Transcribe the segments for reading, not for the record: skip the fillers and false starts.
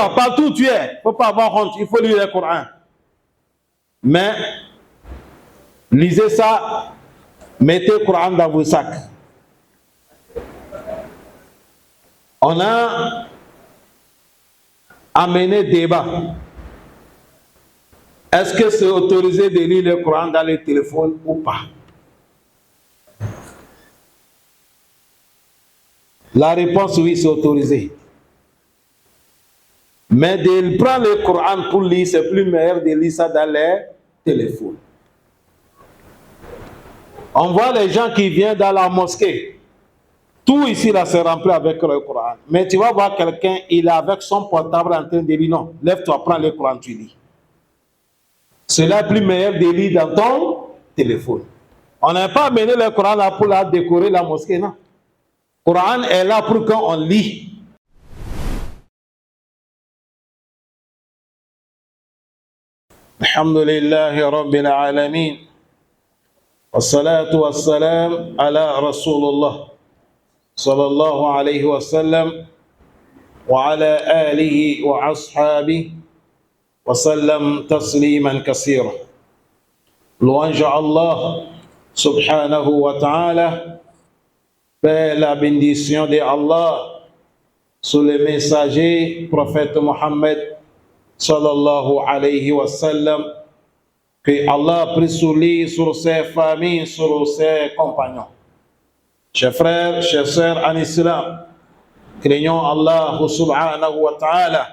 Partout où tu es, il ne faut pas avoir honte, il faut lire le Coran. Mais, lisez ça, mettez le Coran dans vos sacs. On a amené débat. Est-ce que c'est autorisé de lire le Coran dans le téléphone ou pas? La réponse, oui, c'est autorisé. Mais de prendre le Coran pour lire, c'est plus meilleur de lire ça dans les téléphones. On voit les gens qui viennent dans la mosquée. Tout ici, là, c'est rempli avec le Coran. Mais tu vas voir quelqu'un, il est avec son portable en train de lire. Non, lève-toi, prends le Coran, tu lis. Cela est plus meilleur de lire dans ton téléphone. On n'a pas amené le Coran là pour la décorer la mosquée, non. Le Coran est là pour qu'on lit. Alhamdulillahi Rabbil Alamin. Wassalatu wassalam ala Rasulullah sallallahu alayhi wa sallam wa ala alihi wa ashabihi wa sallam tasliman kassira. Louange à Allah subhanahu wa ta'ala, paix la bénédiction de Allah sur le messager prophète Mohammed sallallahu alayhi wa sallam, que Allah prie sur lui, sur ses familles, sur ses compagnons. Chers frères, chers sœurs en islam, craignons Allah subhanahu wa ta'ala.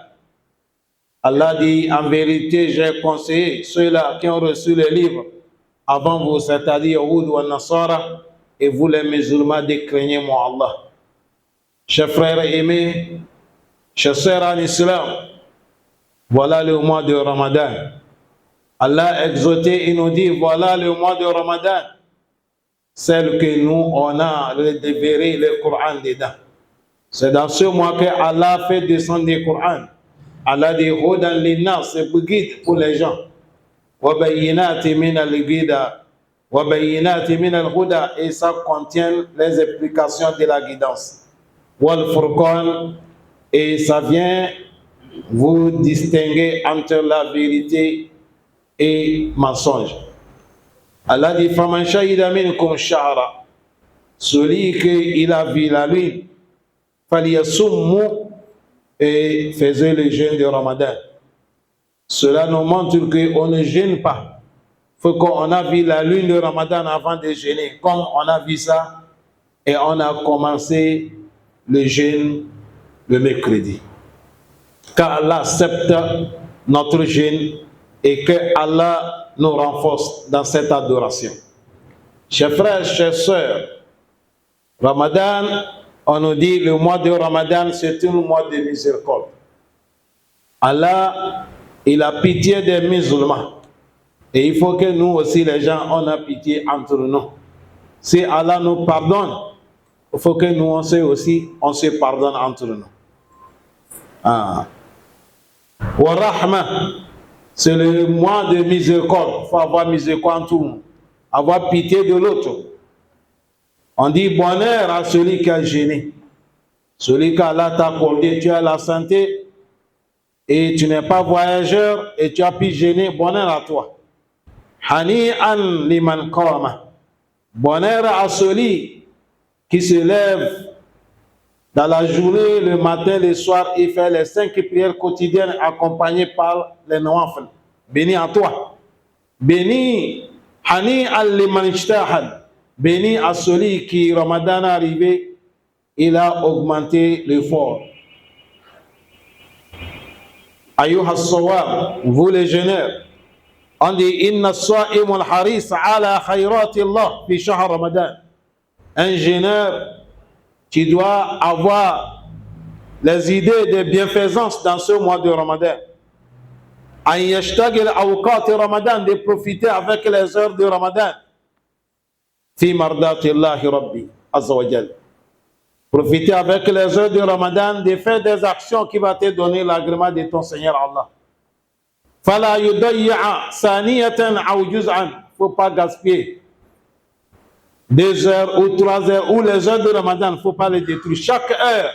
Allah dit, en vérité, j'ai conseillé ceux-là qui ont reçu le livre avant vous, c'est-à-dire Yahoud ou Nasara, et vous les musulmans, de craigner moi Allah. Chers frères aimés, chers sœurs en islam, voilà le mois de Ramadan. Allah a exhorté et nous dit, voilà le mois de Ramadan, celle que nous, on a le déverré le Coran dedans. C'est dans ce mois que Allah fait descendre le Coran. Allah dit, Hudan linnas, c'est pour guide pour les gens. Wa bayyinati min al-guida, wa bayyinati min al-huda, et ça contient les explications de la guidance. Wal furqan, et ça vient vous distinguer entre la vérité et mensonge. Allah dit, faman shahida minkum shahra, celui qui a vu la lune, faliyasummu, et faisait le jeûne de Ramadan. Cela nous montre qu'on ne jeûne pas. Il faut qu'on a vu la lune de Ramadan avant de jeûner. Comme on a vu ça, et on a commencé le jeûne le mercredi. Car Allah accepte notre jeûne et que Allah nous renforce dans cette adoration. Chers frères, chers sœurs, Ramadan, on nous dit le mois de Ramadan, c'est un mois de miséricorde. Allah, il a pitié des musulmans. Et il faut que nous aussi, les gens, on a pitié entre nous. Si Allah nous pardonne, il faut que nous aussi, on se pardonne entre nous. Wa rahma, c'est le mois de miséricorde. Il faut avoir miséricorde en tout le monde. Avoir pitié de l'autre. On dit bonheur à celui qui a jeûné. Celui qu'Allah t'a accordé, tu as la santé et tu n'es pas voyageur et tu as pu jeûner, bonheur à toi. Hani'an liman qama. Bonheur à celui qui se lève dans la journée, le matin, le soir, et fait les 5 prières quotidiennes accompagnées par les nawafil. Béni à toi. Béni, hani'an liman ijtahad. Béni à celui qui, Ramadan arrivé, il a augmenté l'effort. Ayyuha as-sawab, vous les jeûneurs, on dit inna as-sa'im al-haris ala khayrati Allah fi shahr Ramadan. Un jeûneur qui doit avoir les idées de bienfaisance dans ce mois de Ramadan. An yashtagil awqat Ramadan, de profiter avec les heures de Ramadan. Fi mardati Allah Rabbi azza wa jal. Profiter avec les heures de Ramadan de faire des actions qui vont te donner l'agrément de ton Seigneur Allah. Fala yudayya saniyatan aw juz'an, faut pas gaspiller 2 heures ou 3 heures ou les heures de Ramadan, faut pas les détruire. Chaque heure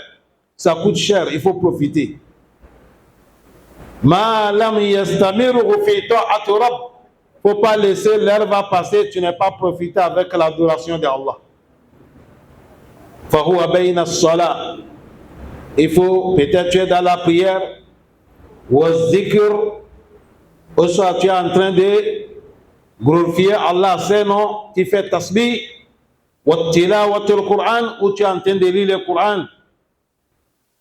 ça coûte cher, il faut profiter. Ma lam yastamiru fi ta'ati rabb. Faut pas laisser l'heure va passer, tu n'es pas profité avec l'adoration d'Allah. Fa huwa bayna as-salat. Il faut peut-être tu es dans la prière, ou zikr, ou soit tu es en train de glorifier Allah, c'est non, tu fais tasbih, ou tilawatul Qur'an, ou tu es en train de lire le Qur'an,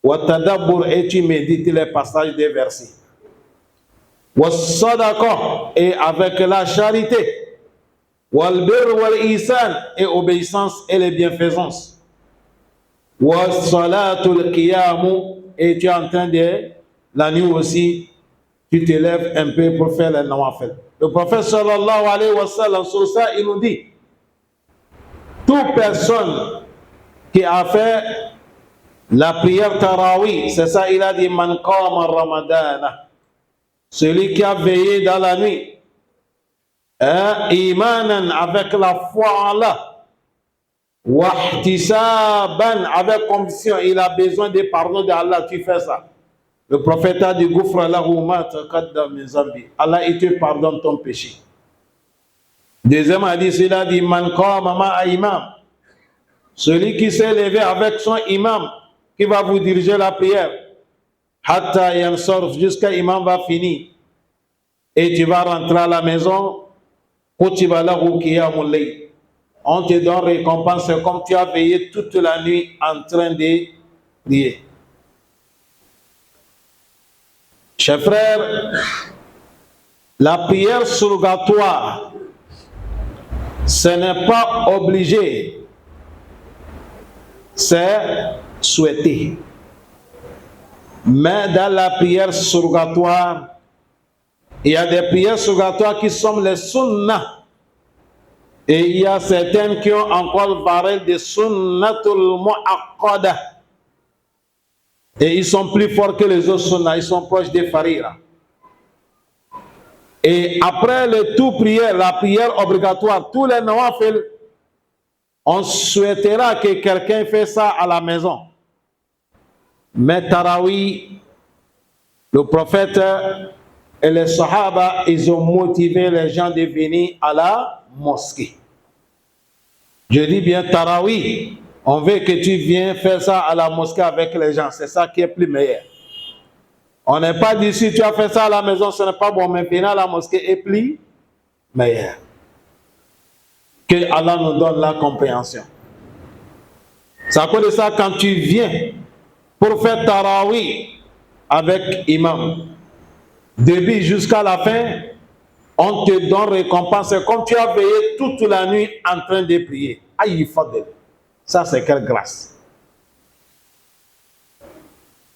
ou tadabbur, et tu médites les passages des versets. Ou sadaqa, et avec la charité, ou albir wal ihsan, et obéissance et les bienfaisances. Ou salatul qiyamu, et tu es en train de, la nuit aussi, tu te lèves un peu pour faire les nawafil. Le prophète sallallahu alayhi wa sallam, sur ça, il nous dit, toute personne qui a fait la prière tarawih, c'est ça, il a dit, man qama ramadana, celui qui a veillé dans la nuit, imanan, avec la foi en Allah, wahtisaban, avec conviction, il a besoin des pardons d'Allah, tu fais ça. Le prophète a dit, Gufra lahu ma taqaddama min zambi. Allah, il te pardonne ton péché. Deuxième hadith, il a dit, man qama ma'a imam, celui qui s'est levé avec son imam, qui va vous diriger la prière, hatta yansarf, jusqu'à imam va finir, et tu vas rentrer à la maison, kutiba lahu qiyamul layl. On te donne récompense comme tu as veillé toute la nuit en train de prier. Chers frères, la prière surrogatoire, ce n'est pas obligé, c'est souhaité. Mais dans la prière surrogatoire, il y a des prières surrogatoires qui sont les sunnah. Et il y a certaines qui ont encore parlé de sunnatul mu'aqqada. Et ils sont plus forts que les autres sunnah, ils sont proches des farira. Et après le tout prière, la prière obligatoire, tous les nawafil, on souhaitera que quelqu'un fasse ça à la maison. Mais Tarawi, le prophète et les Sahaba, ils ont motivé les gens de venir à la mosquée. Je dis bien Tarawi, on veut que tu viennes faire ça à la mosquée avec les gens, c'est ça qui est plus meilleur. On n'est pas dit si tu as fait ça à la maison, ce n'est pas bon, mais venir à la mosquée est plus meilleur. Que Allah nous donne la compréhension. C'est à cause de ça, quand tu viens pour faire Tarawi avec imam, début jusqu'à la fin, on te donne récompense comme tu as veillé toute la nuit en train de prier. Aïe, fadel. Ça, c'est quelle grâce.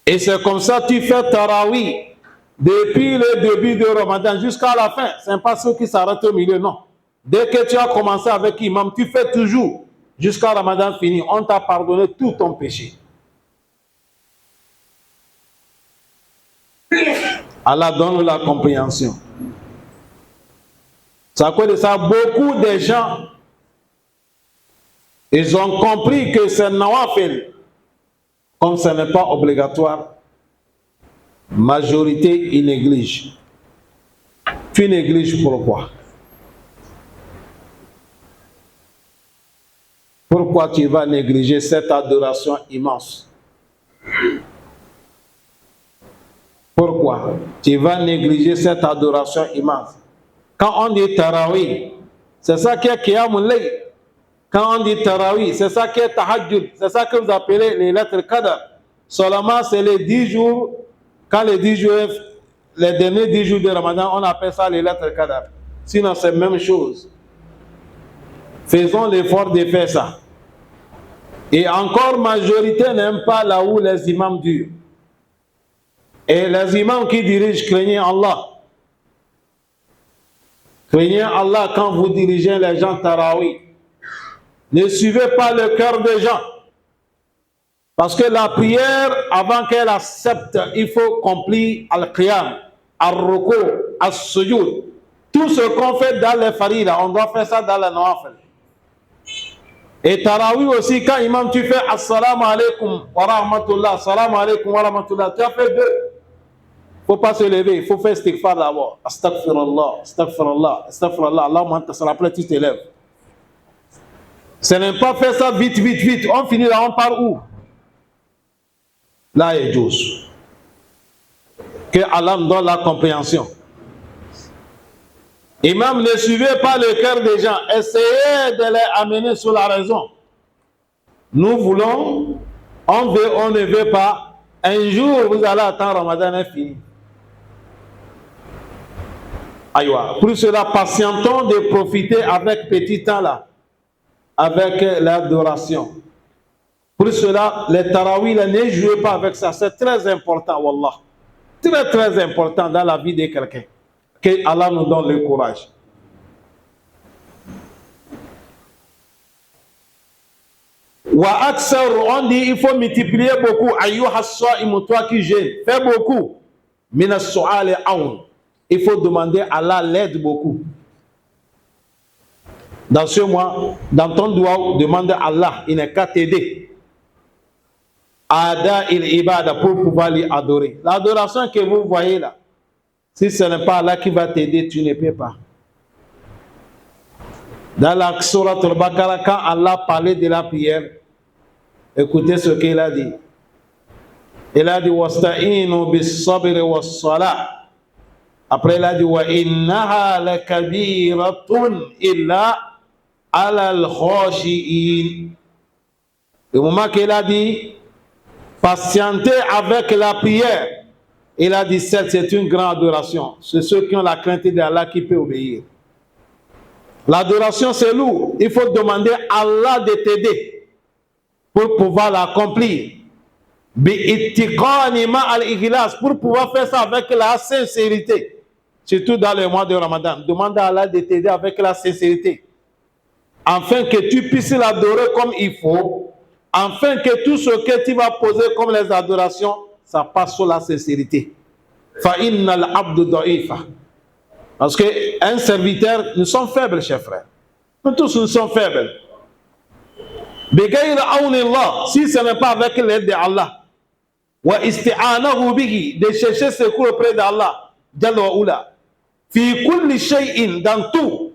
Et c'est comme ça que tu fais Tarawi depuis le début de Ramadan jusqu'à la fin. Ce n'est pas ceux qui s'arrêtent au milieu, non. Dès que tu as commencé avec imam, tu fais toujours jusqu'à Ramadan fini. On t'a pardonné tout ton péché. Allah donne la compréhension. C'est à cause de ça, beaucoup de gens, ils ont compris que c'est nawafil. Comme ce n'est pas obligatoire, majorité, ils négligent. Tu négliges pourquoi? Pourquoi tu vas négliger cette adoration immense? Pourquoi tu vas négliger cette adoration immense? Quand on dit Tarawih, c'est ça qui est Qiyamul Layl. Quand on dit Tarawih, c'est ça qui est Tahajjud. C'est ça que vous appelez les lettres Qadr. Seulement, c'est les 10 jours. Quand les 10 jours, les derniers 10 jours de Ramadan, on appelle ça les lettres Qadr. Sinon, c'est la même chose. Faisons l'effort de faire ça. Et encore, majorité n'aime pas là où les imams durent. Et les imams qui dirigent, craignez Allah. Craignez Allah quand vous dirigez les gens Tarawih. Ne suivez pas le cœur des gens. Parce que la prière, avant qu'elle accepte, il faut accomplir al-qiyam, al-ruku, al-sujud. Tout ce qu'on fait dans les farida, on doit faire ça dans les nawafil. Et Tarawih aussi, quand imam tu fais assalamu alaikum wa rahmatullah, assalamu alaikum wa rahmatullah, tu as fait deux. faut pas se lever, il faut faire istighfar d'abord. Astaghfirullah, astaghfirullah, astaghfirullah, Allahumma anta salam. Après, tu te lèves. Ce n'est pas faire ça vite, vite, vite. On finit là, on part où? Là, il y a Dios. Que Allah nous donne la compréhension. Et même ne suivez pas le cœur des gens. Essayez de les amener sur la raison. Nous voulons, on veut, on ne veut pas. Un jour, vous allez attendre Ramadan est fini. Aïwa. Pour cela, patientons de profiter avec petit temps là, avec l'adoration. Pour cela, les tarawih, ne jouez pas avec ça. C'est très important, wallah. Très, très important dans la vie de quelqu'un. Que Allah nous donne le courage. Wa aksar, on dit il faut multiplier beaucoup. Ayyuha as-sa'im, toi qui jeûnes, fais beaucoup. Min as-su'al aun. Il faut demander à Allah l'aide beaucoup. Dans ce mois, dans ton doigt, demande à Allah, il n'est qu'à t'aider. Ada il ibada pour pouvoir lui adorer. L'adoration que vous voyez là, si ce n'est pas Allah qui va t'aider, tu ne peux pas. Dans la Sourate al-Baqarah, quand Allah parlait de la prière, écoutez ce qu'il a dit. Il a dit wasta'inu bis-sabri was-salah. Après il a dit wa innaha lakabiratun illa ala al-khashi'in. Le moment qu'il a dit patienter avec la prière, il a dit c'est une grande adoration. C'est ceux qui ont la crainte d'Allah qui peut obéir. L'adoration c'est lourd. Il faut demander à Allah de t'aider pour pouvoir l'accomplir. Pour pouvoir faire ça avec la sincérité. Surtout dans le mois de Ramadan. Demande à Allah de t'aider avec la sincérité. Afin que tu puisses l'adorer comme il faut. Afin que tout ce que tu vas poser comme les adorations, ça passe sur la sincérité. Fa'innal abdu da'ifa. Parce qu'un serviteur, nous sommes faibles, chers frères. Nous tous, nous sommes faibles. Si ce n'est pas avec l'aide d'Allah, wa isti'anahu bihi, de chercher secours auprès d'Allah, Jalla wa Ula, fi kulli shay'in, dans tout,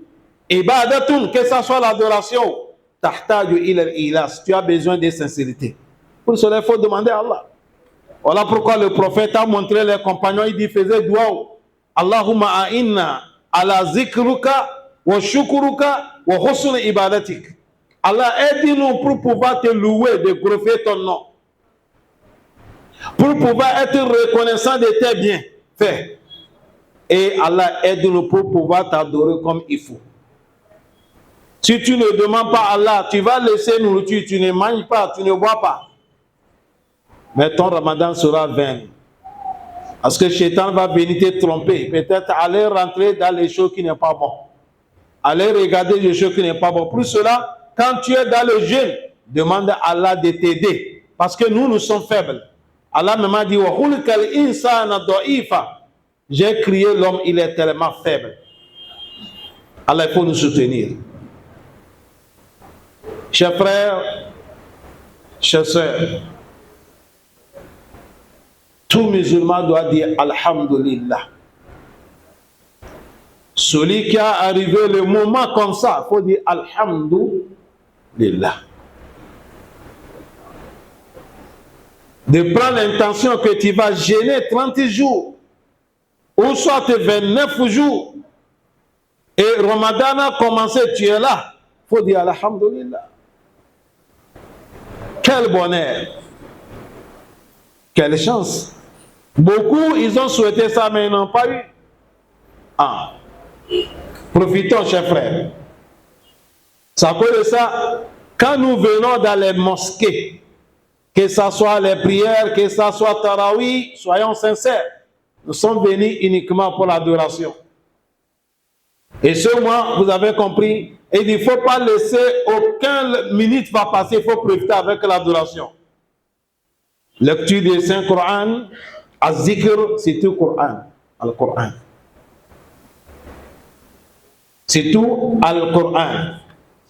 ibadatun, que ce soit l'adoration, tahtaju ila al-ilas, tu as besoin de sincérité. Pour cela, il faut demander à Allah. Voilà pourquoi le prophète a montré les compagnons, il dit, faisait dua, Allahumma a'inna ala zikruka wa shukruka wa husn ibadatik. Allah aide-nous pour pouvoir te louer, de glorifier ton nom. Pour pouvoir être reconnaissant de tes bienfaits. Et Allah aide-nous pour pouvoir t'adorer comme il faut. Si tu ne demandes pas à Allah, tu vas laisser nourriture, tu ne manges pas, tu ne bois pas. Mais ton Ramadan sera vain. Parce que Shaitan va venir te tromper. Peut-être aller rentrer dans les choses qui n'est pas bon. Aller regarder les choses qui n'est pas bon. Pour cela, quand tu es dans le jeûne, demande à Allah de t'aider. Parce que nous sommes faibles. Allah m'a dit, j'ai crié l'homme, il est tellement faible. Allah, il faut nous soutenir. Chers frères, chers sœurs, tout musulman doit dire Alhamdulillah. Celui qui a arrivé le moment comme ça, il faut dire Alhamdulillah. De prendre l'intention que tu vas jeûner 30 jours, ou soit 29 jours, et Ramadan a commencé, tu es là, il faut dire Alhamdulillah. Quel bonheur, quelle chance. Beaucoup, ils ont souhaité ça, mais ils n'ont pas eu. Ah. Profitons, chers frères. C'est à cause de ça, quand nous venons dans les mosquées, que ce soit les prières, que ce soit Tarawih, soyons sincères, nous sommes venus uniquement pour l'adoration. Et ce mois, vous avez compris, il ne faut pas laisser aucune minute va passer, il faut profiter avec l'adoration. Lecture du Saint-Coran, Az-Zikr, c'est tout Coran, Al-Coran. C'est tout Al-Coran.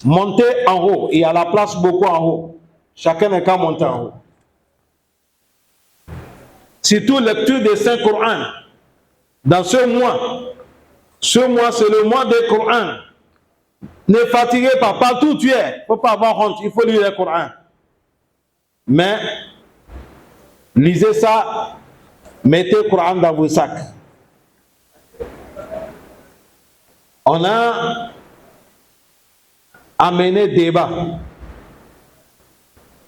Montez en haut, il y a la place beaucoup en haut. Chacun n'est qu'à monter en haut. C'est tout lecture du Saint-Coran. dans ce mois c'est le mois du Coran. Ne fatiguez pas, partout où tu es, il ne faut pas avoir honte, il faut lire le Coran. Mais, lisez ça, mettez le Coran dans vos sacs. On a amené débat.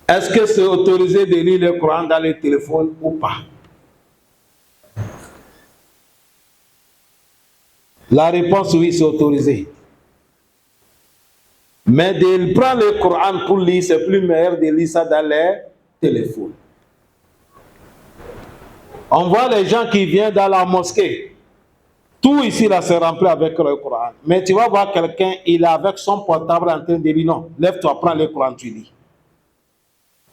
Est-ce que c'est autorisé de lire le Coran dans le téléphone ou pas? La réponse oui, c'est autorisé. Mais de prendre le Coran pour lire, c'est plus meilleur de lire ça dans les téléphones. On voit les gens qui viennent dans la mosquée. Tout ici là c'est rempli avec le Coran. Mais tu vas voir quelqu'un, il est avec son portable en train de lire. Non, lève-toi, prends le Coran, tu lis.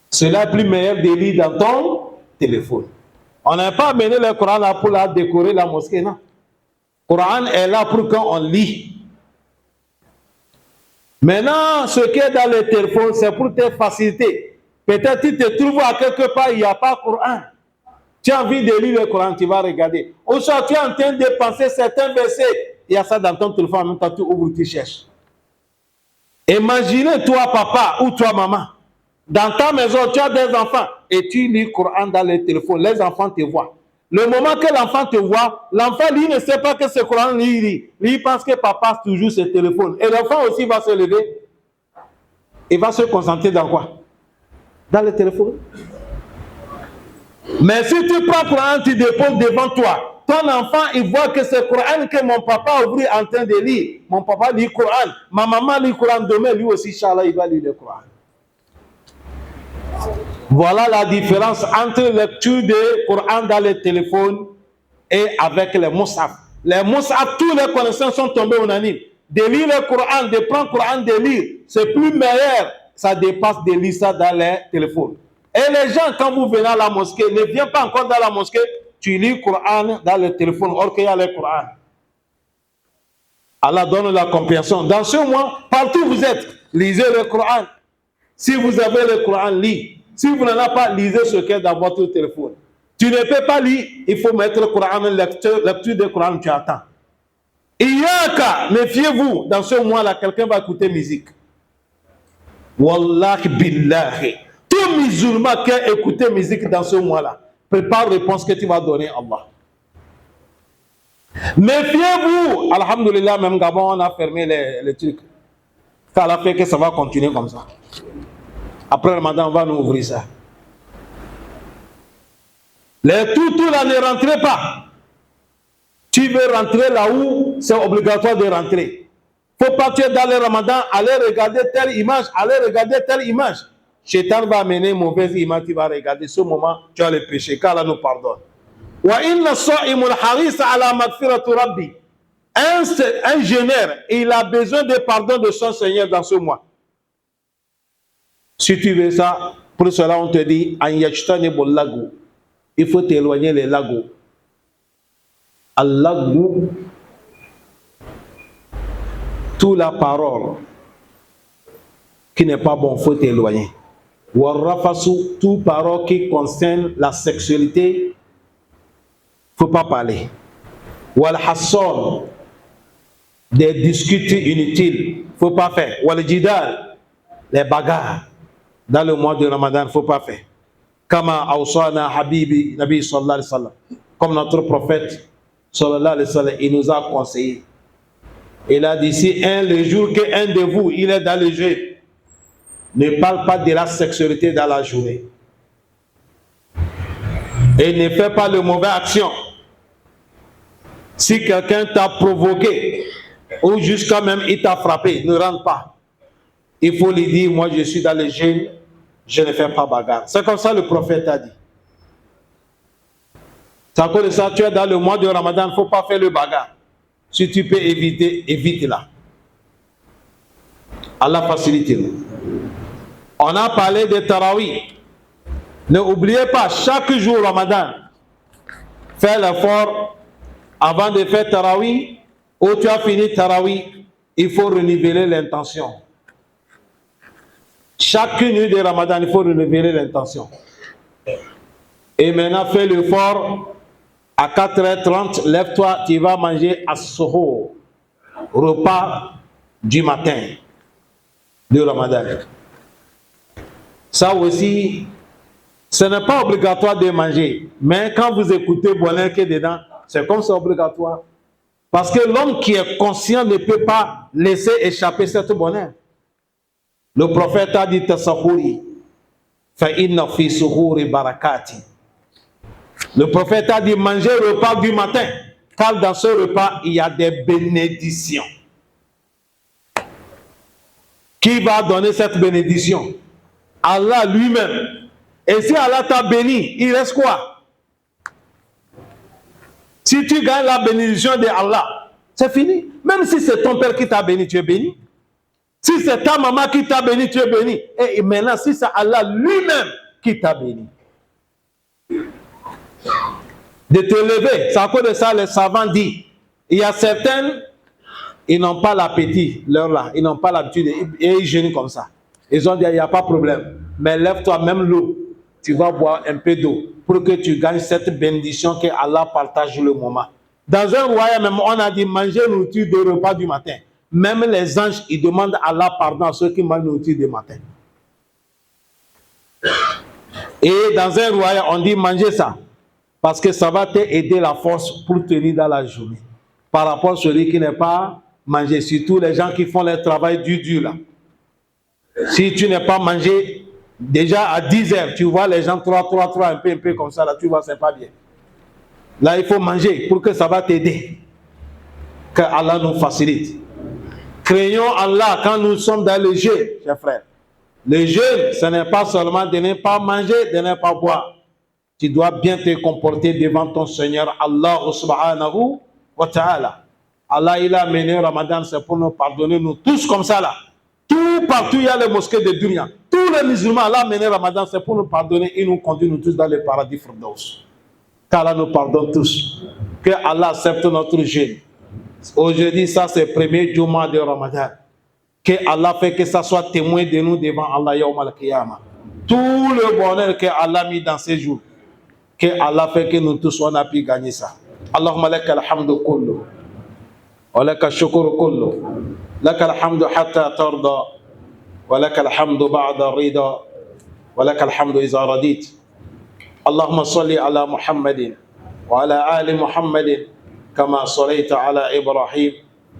C'est là plus meilleur de lire dans ton téléphone. On n'a pas amené le Coran là pour la décorer la mosquée, non. Le Coran est là pour quand on lit. Maintenant, ce qui est dans le téléphone, c'est pour te faciliter. Peut-être tu te trouves à quelque part, il n'y a pas de Coran. Tu as envie de lire le Coran, tu vas regarder. Ou soit tu es en train de penser certains versets, il y a ça dans ton téléphone, en même temps tu ouvres, tu cherches. Imaginez toi papa ou toi maman, dans ta maison tu as des enfants et tu lis le Coran dans le téléphone, les enfants te voient. Le moment que l'enfant te voit, l'enfant lui ne sait pas que ce Coran lit. Lui pense que papa toujours ce téléphone. Et l'enfant aussi va se lever. Il va se concentrer dans quoi? Dans le téléphone. Mais si tu prends le Coran, tu déposes devant toi. Ton enfant, il voit que c'est le Coran que mon papa a ouvert en train de lire. Mon papa lit le Coran. Ma maman lit le Coran. Demain, lui aussi, Inch'Allah, il va lire le Coran. Voilà la différence entre la lecture du Coran dans le téléphone et avec les Moussaf. Les Moussaf, tous les connaissances sont tombées unanimes. De lire le Coran, de prendre le Coran, de lire, c'est plus meilleur. Ça dépasse de lire ça dans les téléphones. Et les gens, quand vous venez à la mosquée, ne viens pas encore dans la mosquée, tu lis le Coran dans le téléphone, or qu'il y a le Coran. Allah donne la compréhension. Dans ce mois, partout où vous êtes, lisez le Coran. Si vous avez le Coran, lisez. Si vous n'en avez pas, lisez ce qui est dans votre téléphone. Tu ne peux pas lire, il faut mettre le Coran, lecture du Coran, tu attends. Il y a un cas, méfiez-vous, dans ce mois-là, quelqu'un va écouter musique. Wallahi billahi. Tout musulman qui a écouté musique dans ce mois-là, prépare la réponse que tu vas donner à Allah. Méfiez-vous. Alhamdulillah, même Gabon, on a fermé les trucs. Ça a fait que ça va continuer comme ça. Après le Ramadan, on va nous ouvrir ça. Les tout là, ne rentrez pas. Tu veux rentrer là où c'est obligatoire de rentrer. Il faut partir dans le Ramadan, aller regarder telle image, aller regarder telle image. Shaitan va amener une mauvaise image, tu vas regarder. Ce moment, tu as le péché, qu'Allah nous pardonne. Un jeûneur, il a besoin de pardon de son Seigneur dans ce mois. Si tu veux ça, pour cela on te dit, il faut t'éloigner les lagos. Al-lagou, toute la parole qui n'est pas bon, il faut t'éloigner. Warrafasu, toute parole qui concerne la sexualité, il ne faut pas parler. Wal-hasson, des discutes inutiles, il ne faut pas faire. Wal-jidal, les bagarres. Dans le mois de Ramadan, il ne faut pas faire. Kama awsana habibi nabi sallallahu alayhi wa sallam. Comme notre prophète sallallahu alayhi wa sallam, il nous a conseillé. Il a dit, si le jour qu'un de vous, il est dans le jeûne, ne parle pas de la sexualité dans la journée. Et ne fais pas de mauvaises actions. Si quelqu'un t'a provoqué, ou jusqu'à même il t'a frappé, ne rentre pas. Il faut lui dire, moi je suis dans le jeûne, je ne fais pas bagarre. C'est comme ça le prophète a dit. C'est à cause de ça, tu es dans le mois de Ramadan, il ne faut pas faire le bagarre. Si tu peux éviter, évite-la. Allah facilite-nous. On a parlé de Tarawih. N'oubliez pas, chaque jour Ramadan, fais l'effort avant de faire Tarawih, ou tu as fini Tarawih, il faut renouveler l'intention. Chaque nuit de Ramadan, il faut renouveler l'intention. Et maintenant, fais l'effort À 4h30, lève-toi, tu vas manger à Soho, repas du matin du Ramadan. Ça aussi, ce n'est pas obligatoire de manger. Mais quand vous écoutez bonheur qui est dedans, c'est comme c'est obligatoire. Parce que l'homme qui est conscient ne peut pas laisser échapper cette bonheur. Le prophète a dit Tasahuri, fa inna fi suhuri barakati. Le prophète a dit manger le repas du matin, car dans ce repas, il y a des bénédictions. Qui va donner cette bénédiction? Allah lui-même. Et si Allah t'a béni, il reste quoi? Si tu gagnes la bénédiction de Allah, c'est fini. Même si c'est ton père qui t'a béni, tu es béni. Si c'est ta maman qui t'a béni, tu es béni. Et maintenant, si c'est Allah lui-même qui t'a béni. De te lever, c'est à cause de ça les savants disent, il y a certaines, ils n'ont pas l'appétit, l'heure là, ils n'ont pas l'habitude, et ils jeûnent comme ça. Ils ont dit, il n'y a pas de problème, mais lève-toi, même l'eau, tu vas boire un peu d'eau, pour que tu gagnes cette bénédiction que Allah partage le moment. Dans un royaume, même, on a dit, manger nourriture de repas du matin. Même les anges, ils demandent à Allah pardon à ceux qui mangent nourriture du matin. Et dans un royaume, on dit, manger ça. Parce que ça va t'aider la force pour tenir dans la journée. Par rapport à celui qui n'est pas mangé. Surtout les gens qui font le travail dur là. Si tu n'es pas mangé, déjà à 10h, tu vois les gens 3, un peu comme ça, là, tu vois, c'est pas bien. Là, il faut manger pour que ça va t'aider. Que Allah nous facilite. Craignons Allah quand nous sommes dans le jeûne, chers frères. Le jeûne, ce n'est pas seulement de ne pas manger, de ne pas boire. Tu dois bien te comporter devant ton Seigneur Allah subhanahu wa ta'ala. Allah, il a mené Ramadan, c'est pour nous pardonner, nous tous comme ça là. Tout partout, il y a les mosquées de Dunya. Tous les musulmans, Allah a mené Ramadan, c'est pour nous pardonner et nous conduire nous tous dans le paradis Firdaus. Qu'Allah nous pardonne tous. Que Allah accepte notre jeûne. Aujourd'hui, ça c'est le premier Juma de Ramadan. Que Allah fait que ça soit témoin de nous devant Allah Yawm al-Qiyamah. Tout le bonheur que Allah a mis dans ces jours. Que Allah fait que nous tous on a pu gagner ça. Allahumma laka alhamdu kullu. Wa laka shukru kullu. Laka alhamdu hatta tarda. Wa laka alhamdu ba'da rida. Wa laka alhamdu iza radit. Allahumma salli ala Muhammadin. Wa ala ali Muhammadin. Kama sallaita ala Ibrahim.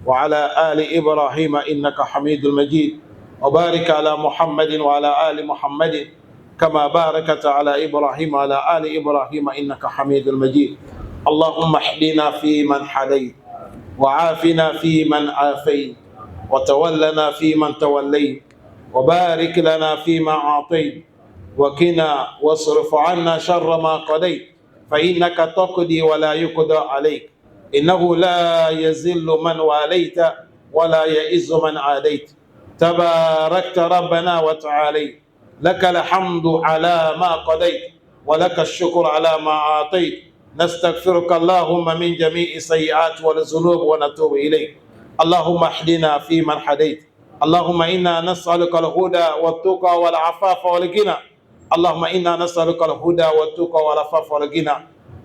Wa ala ali Ibrahim innaka hamidul majid. Wa barik ala Muhammadin wa ala ali Muhammadin. كما باركت على إبراهيم وعلى آل إبراهيم إنك حميد المجيد اللهم اهدنا فيمن هديت وعافنا فيمن عافيت وتولنا فيمن توليت وبارك لنا فيما أعطيت وقنا واصرف عنا شر ما قضيت فإنك تقضي ولا يقضى عليك إنه لا يذل من واليت ولا يئز من عاديت تباركت ربنا وتعاليت لك الحمد على ما قضيت ولك الشكر على ما أعطيت نستغفرك اللهم من جميع السيئات والذنوب ونتوب إليك اللهم اهدنا فيمن هديت اللهم إنا نسألك الهدى والتقى والعفاف والغنى اللهم إنا نسألك الهدى والتقى والعفاف والغنى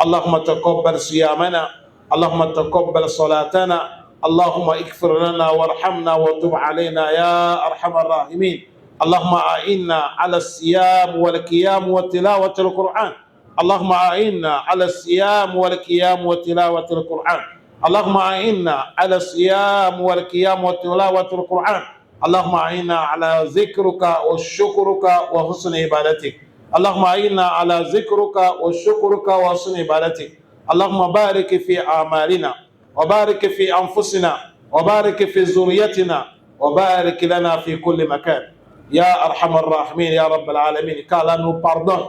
اللهم تقبل صيامنا اللهم تقبل صلاتنا اللهم اغفر لنا وارحمنا وتب علينا يا أرحم الراحمين اللهم أعنا على الصيام والقيام وتلاوة القرآن اللهم أعنا على الصيام والقيام وتلاوة القرآن اللهم أعنا على الصيام والقيام وتلاوة القرآن اللهم أعنا على ذكرك وشكرك وحسن عبادتك اللهم أعنا على ذكرك وشكرك وحسن عبادتك اللهم بارك في أعمالنا وبارك في أنفسنا وبارك في ذريتنا وبارك لنا في كل مكان يا أرحم الراحمين يا رب العالمين qu'Allah nous pardonne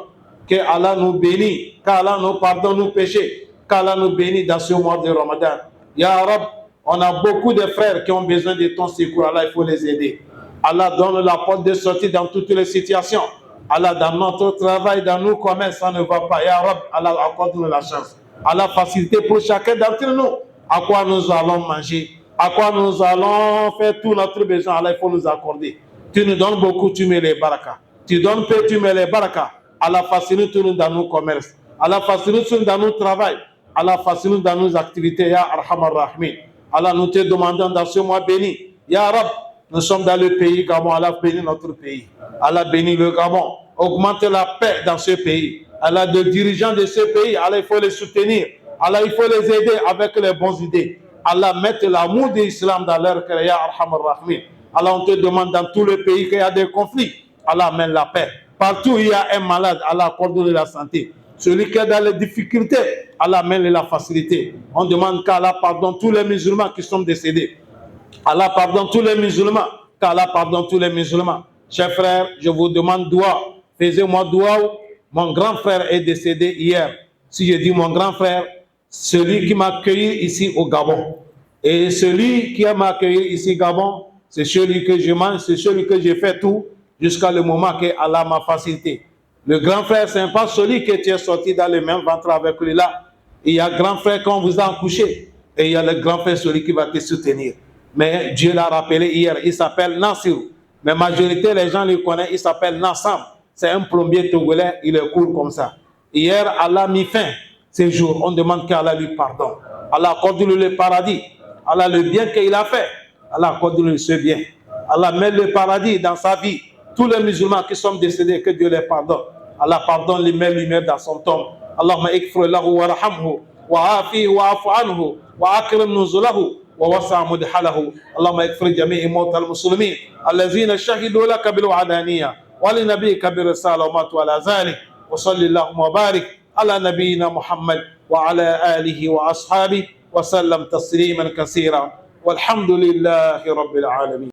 que Allah nous bénit qu'Allah nous pardonne nos péchés qu'Allah nous bénit dans ce mois de Ramadan Ya Rab, on a beaucoup de frères qui ont besoin de ton secours Allah, il faut les aider Allah donne la porte de sortie dans toutes les situations Allah, dans notre travail, dans nos commerces, ça ne va pas Ya Rab, Allah accorde-nous la chance Allah facilite pour chacun d'entre nous à quoi nous allons manger à quoi nous allons faire tout notre besoin Allah, il faut nous accorder Tu nous donnes beaucoup, tu mets les barakas. Tu donnes peu, tu mets les barakas. Allah facilite-nous dans nos commerces. Allah facilite-nous dans nos travail. Allah facilite dans nos activités, Ya Arhamar Rahmin. Allah, nous te demandons dans ce mois béni, Ya Rab, nous sommes dans le pays Gabon, Allah bénit notre pays. Allah bénit le Gabon, augmente la paix dans ce pays. Allah, les dirigeants de ce pays, Allah, il faut les soutenir. Allah, il faut les aider avec les bonnes idées. Allah, mette l'amour de l'islam dans leur cœur, Ya Arhamar Rahmin. Allah, on te demande dans tout le pays qu'il y a des conflits. Allah, amène la paix. Partout où il y a un malade, Allah accorde la santé. Celui qui est dans les difficultés, Allah amène la facilité. On demande qu'Allah pardonne tous les musulmans qui sont décédés. Allah pardonne tous les musulmans. Qu'Allah pardonne tous les musulmans. Chers frères, je vous demande doua. Faisez-moi doua. Mon grand frère est décédé hier. Si je dis mon grand frère, celui qui m'a accueilli ici au Gabon. Et celui qui m'a accueilli ici au Gabon, c'est celui que je mange, c'est celui que j'ai fait tout jusqu'à le moment que Allah m'a facilité. Le grand frère, ce n'est pas celui qui était sorti dans le même ventre avec lui là. Il y a grand frère quand vous a accouché. Et il y a le grand frère, celui qui va te soutenir. Mais Dieu l'a rappelé hier, il s'appelle Nassirou. Mais la majorité des gens le connaissent, il s'appelle Nassam. C'est un plombier togolais, il est cool comme ça. Hier, Allah a mis fin ces jours. On demande qu'Allah lui pardonne. Allah accorde-lui le paradis. Allah le bien qu'il a fait. Allah accorde-lui ce bien. Allah met le paradis dans sa vie. Tous les musulmans qui sont décédés, que Dieu les pardonne. Allah pardonne les lumière dans son tombe. Allahumma ikfir lahu wa rahamhu wa afihi wa afu anhu wa akrim nuzulahu wa wasa' mudhalahu. Allahumma ikfir jami'i mawta al-muslimin allazina shahidu laka bil wahdaniyya wa li nabiyyika bir risala wa matu ala zalik. Wa sallallahu wa barik ala nabiyyina Muhammad wa ala alihi wa ashabihi wa sallam tasliman kaseera. Walhamdulillahi rabbil alamin.